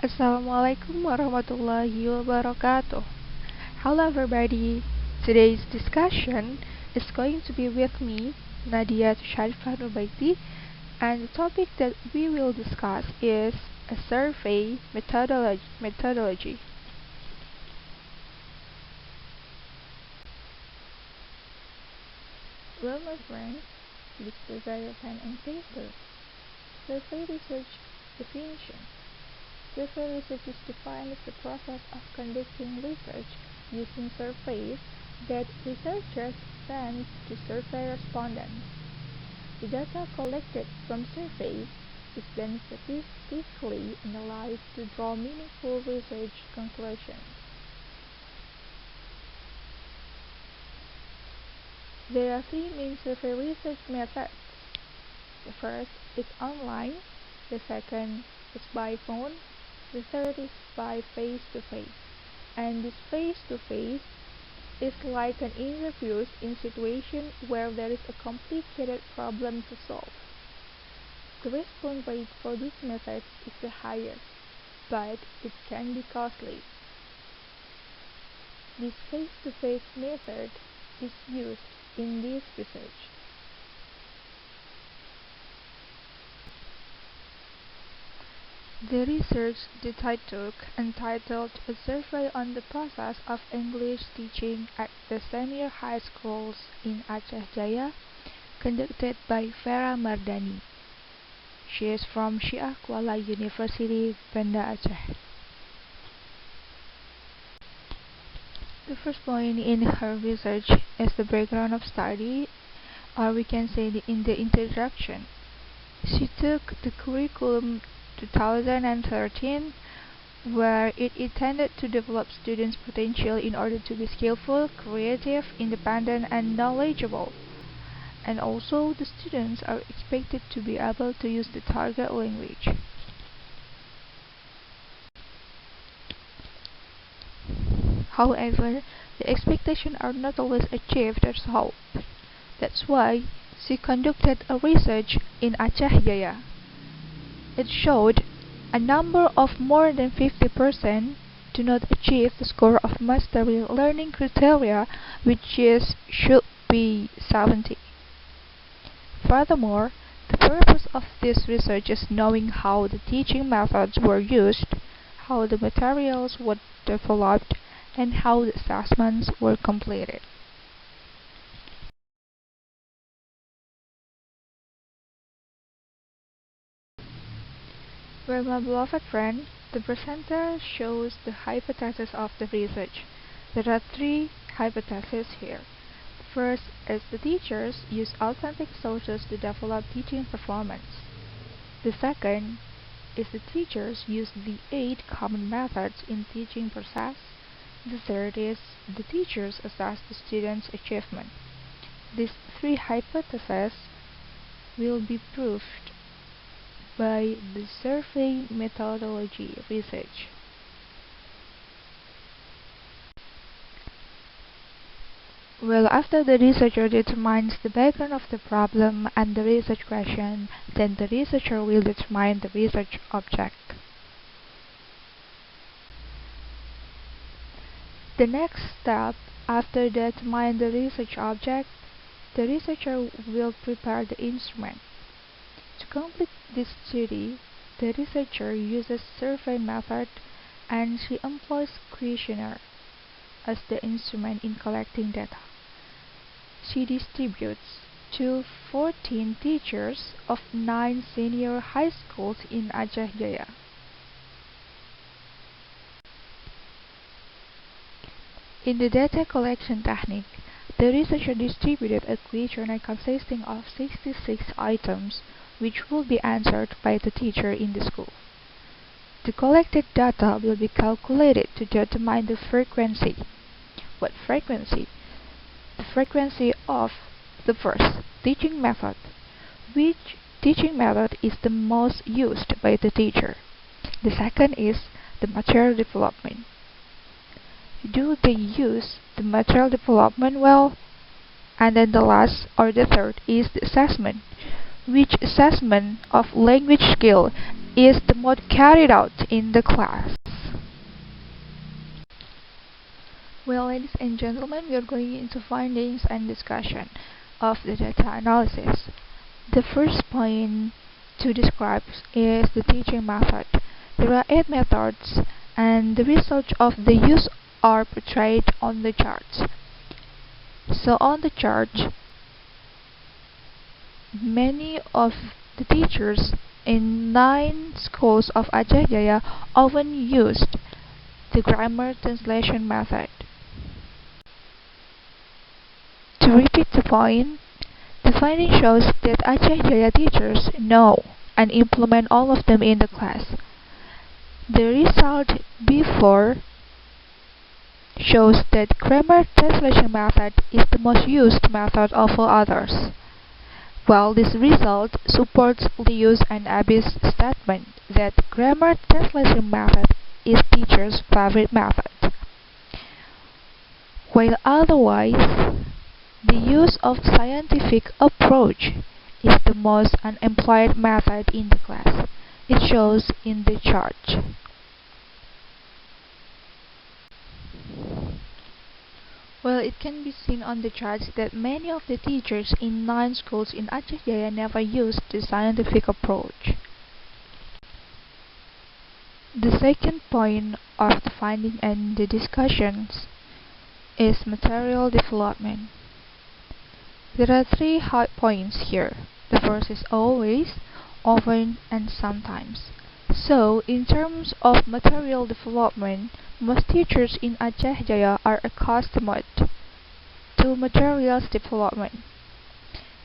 Assalamualaikum warahmatullahi wabarakatuh. Hello everybody. Today's discussion is going to be with me, Nadia Sharifah Nubaiti, and the topic that we will discuss is a survey methodology. Well, my friends, please prepare your pen and paper. Survey research definition. Survey research is defined as the process of conducting research using surveys that researchers send to survey respondents. The data collected from surveys is then statistically analyzed to draw meaningful research conclusions. There are three main survey research methods. The first is online, the second is by phone, the third is by face-to-face. And this face-to-face is like an interview in situation where there is a complicated problem to solve. The response rate for this method is the highest, but it can be costly. This face-to-face method is used in this research. The research that I took, entitled A Survey on the Process of English Teaching at the Senior High Schools in Aceh Jaya, conducted by Farah Mardani. She is from Syiah Kuala University, Banda Aceh. The first point in her research is the background of study, or we can say in the introduction. She took the curriculum 2013, where it intended to develop students' potential in order to be skillful, creative, independent, and knowledgeable. And also, the students are expected to be able to use the target language. However, the expectations are not always achieved as hoped. That's why she conducted a research in Aceh Jaya. It showed a number of more than 50% do not achieve the score of mastery learning criteria, which should be 70. Furthermore, the purpose of this research is knowing how the teaching methods were used, how the materials were developed, and how the assessments were completed. Well, my beloved friend, the presenter shows the hypothesis of the research. There are three hypotheses here. First is the teachers use authentic sources to develop teaching performance. The second is the teachers use the 8 common methods in teaching process. The third is the teachers assess the students' achievement. These three hypotheses will be proved by the survey methodology research. Well, after the researcher determines the background of the problem and the research question, then the researcher will determine the research object. The next step, after determining the research object, the researcher will prepare the instrument. To complete this study, the researcher uses survey method and she employs questionnaire as the instrument in collecting data. She distributes to 14 teachers of 9 senior high schools in Aceh Jaya. In the data collection technique, the researcher distributed a questionnaire consisting of 66 items, which will be answered by the teacher in the school. The collected data will be calculated to determine the frequency. What frequency? The frequency of the first teaching method. Which teaching method is the most used by the teacher? The second is the material development. Do they use the material development well? And then the last or the third is the assessment. Which assessment of language skill is the mode carried out in the class. Well, ladies and gentlemen, we are going into findings and discussion of the data analysis. The first point to describe is the teaching method. There are 8 methods, and the results of the use are portrayed on the charts. So on the chart, many of the teachers in 9 schools of Aceh Jaya often used the grammar translation method. To repeat the point, the finding shows that Aceh Jaya teachers know and implement all of them in the class. The result before shows that grammar translation method is the most used method of all others. While this result supports Liu's and Abby's statement that grammar translation method is teacher's favorite method. While otherwise, the use of scientific approach is the most unemployed method in the class. It shows in the chart. Well, it can be seen on the charts that many of the teachers in 9 schools in Aceh Jaya never used the scientific approach. The second point of the finding and the discussions is material development. There are 3 high points here. The first is always, often, and sometimes. So, in terms of material development, most teachers in Aceh Jaya are accustomed to materials development.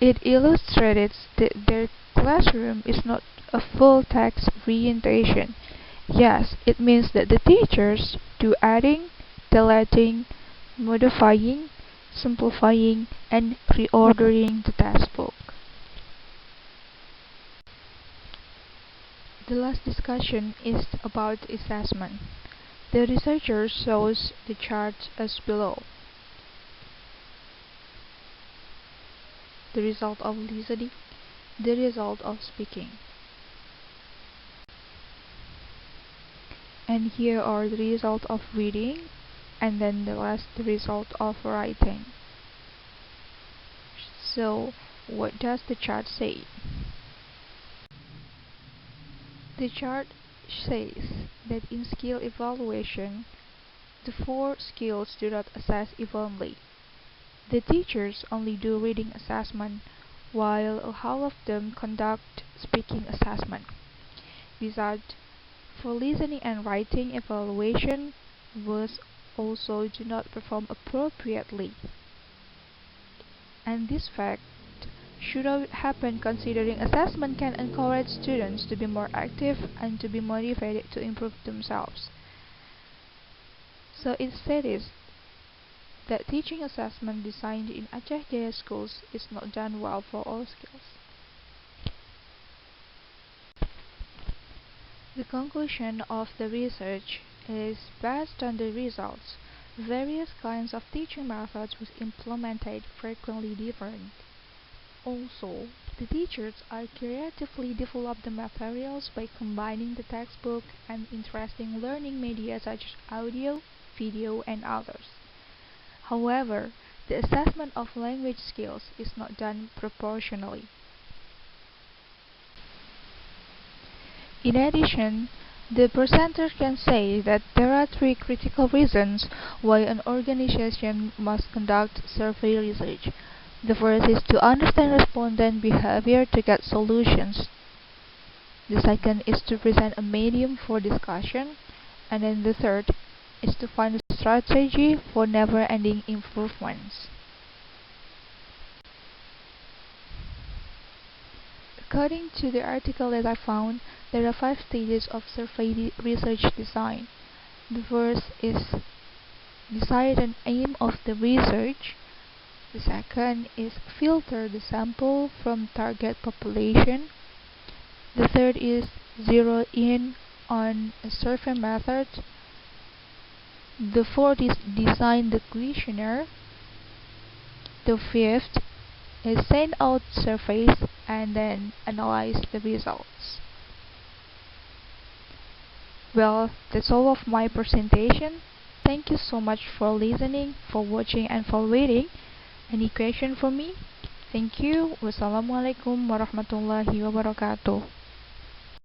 It illustrates that their classroom is not a full text orientation. Yes, it means that the teachers do adding, deleting, modifying, simplifying, and reordering the textbook. The last discussion is about assessment. The researcher shows the chart as below. The result of listening, the result of speaking. And here are the result of reading, and then the last the result of writing. So, what does the chart say? The chart says that in skill evaluation, the 4 skills do not assess evenly. The teachers only do reading assessment, while half of them conduct speaking assessment. Besides, for listening and writing evaluation, both also do not perform appropriately. And this fact should happen considering assessment can encourage students to be more active and to be motivated to improve themselves. So it states that teaching assessment designed in Aceh Jaya schools is not done well for all skills. The conclusion of the research is based on the results. Various kinds of teaching methods was implemented frequently different. Also, the teachers are creatively develop the materials by combining the textbook and interesting learning media such as audio, video, and others. However, the assessment of language skills is not done proportionally. In addition, the presenter can say that there are 3 critical reasons why an organization must conduct survey research. The first is to understand respondent behavior to get solutions. The second is to present a medium for discussion. And then the third is to find a strategy for never-ending improvements. According to the article that I found, there are 5 stages of survey research design. The first is decide an aim of the research. The second is filter the sample from target population. The third is zero in on a survey method. The fourth is design the questionnaire. The fifth is, send out surveys and then analyze the results. Well, that's all of my presentation. Thank you so much for listening, for watching, and for waiting. Any question for me? Thank you. Wassalamualaikum warahmatullahi wabarakatuh.